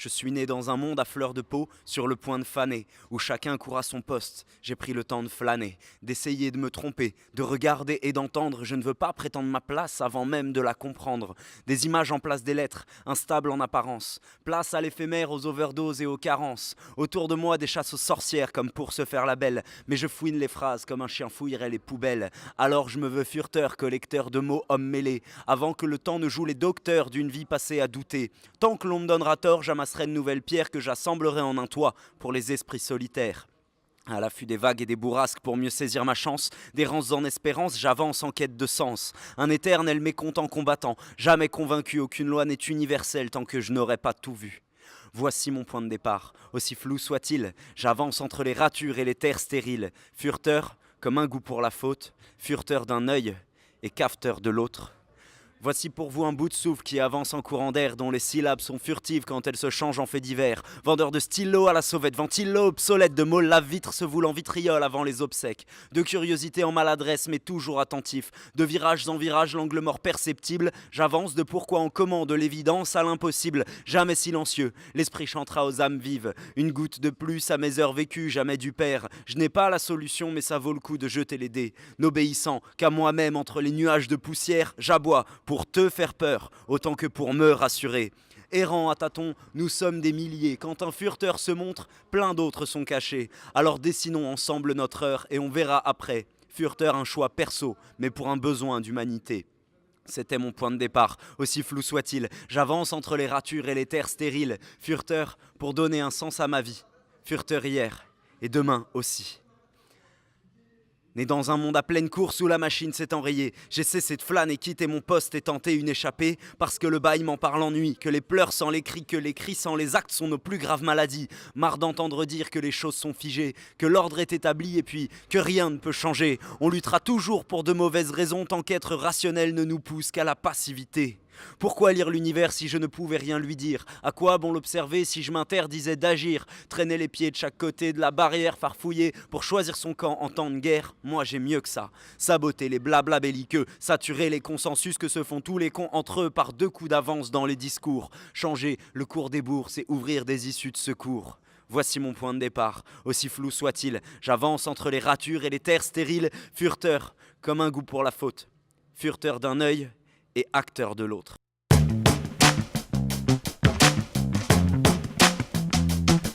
Je suis né dans un monde à fleur de peau, sur le point de faner, où chacun court à son poste. J'ai pris le temps de flâner, d'essayer de me tromper, de regarder et d'entendre. Je ne veux pas prétendre ma place avant même de la comprendre. Des images en place des lettres, instables en apparence. Place à l'éphémère, aux overdoses et aux carences. Autour de moi, des chasses aux sorcières comme pour se faire la belle. Mais je fouine les phrases comme un chien fouillerait les poubelles. Alors je me veux furteur, collecteur de mots, homme mêlé. Avant que le temps ne joue les docteurs d'une vie passée à douter. Tant que l'on me donnera tort, j'amasserai de nouvelles pierres que j'assemblerai en un toit pour les esprits solitaires. À l'affût des vagues et des bourrasques pour mieux saisir ma chance, d'errance en espérance, j'avance en quête de sens. Un éternel mécontent combattant, jamais convaincu, aucune loi n'est universelle tant que je n'aurai pas tout vu. Voici mon point de départ, aussi flou soit-il, j'avance entre les ratures et les terres stériles, furteur comme un goût pour la faute, furteur d'un œil et cafeteur de l'autre. Voici pour vous un bout de souffle qui avance en courant d'air, dont les syllabes sont furtives quand elles se changent en faits divers. Vendeur de stylo à la sauvette, ventilo obsolète, de mots lave-vitre se voulant vitriol avant les obsèques. De curiosité en maladresse mais toujours attentif. De virages en virages, l'angle mort perceptible. J'avance de pourquoi en comment, de l'évidence à l'impossible. Jamais silencieux, l'esprit chantera aux âmes vives. Une goutte de plus à mes heures vécues, jamais du père. Je n'ai pas la solution mais ça vaut le coup de jeter les dés. N'obéissant qu'à moi-même entre les nuages de poussière, j'aboie pour te faire peur, autant que pour me rassurer. Errant à tâtons, nous sommes des milliers. Quand un furteur se montre, plein d'autres sont cachés. Alors dessinons ensemble notre heure et on verra après. Furteur, un choix perso, mais pour un besoin d'humanité. C'était mon point de départ, aussi flou soit-il. J'avance entre les ratures et les terres stériles. Furteur, pour donner un sens à ma vie. Furteur hier, et demain aussi. Né dans un monde à pleine course où la machine s'est enrayée, j'ai cessé de flâner, quitter mon poste et tenter une échappée, parce que le bâillement par l'ennui, que les pleurs sans les cris, que les cris sans les actes sont nos plus graves maladies. Marre d'entendre dire que les choses sont figées, que l'ordre est établi et puis que rien ne peut changer. On luttera toujours pour de mauvaises raisons tant qu'être rationnel ne nous pousse qu'à la passivité. Pourquoi lire l'univers si je ne pouvais rien lui dire? À quoi bon l'observer si je m'interdisais d'agir? Traîner les pieds de chaque côté de la barrière, farfouiller pour choisir son camp en temps de guerre? Moi j'ai mieux que ça. Saboter les blabla belliqueux, saturer les consensus que se font tous les cons entre eux par 2 coups d'avance dans les discours. Changer le cours des bourses et ouvrir des issues de secours. Voici mon point de départ, aussi flou soit-il. J'avance entre les ratures et les terres stériles, furteur comme un goût pour la faute. Furteur d'un œil et acteur de l'autre.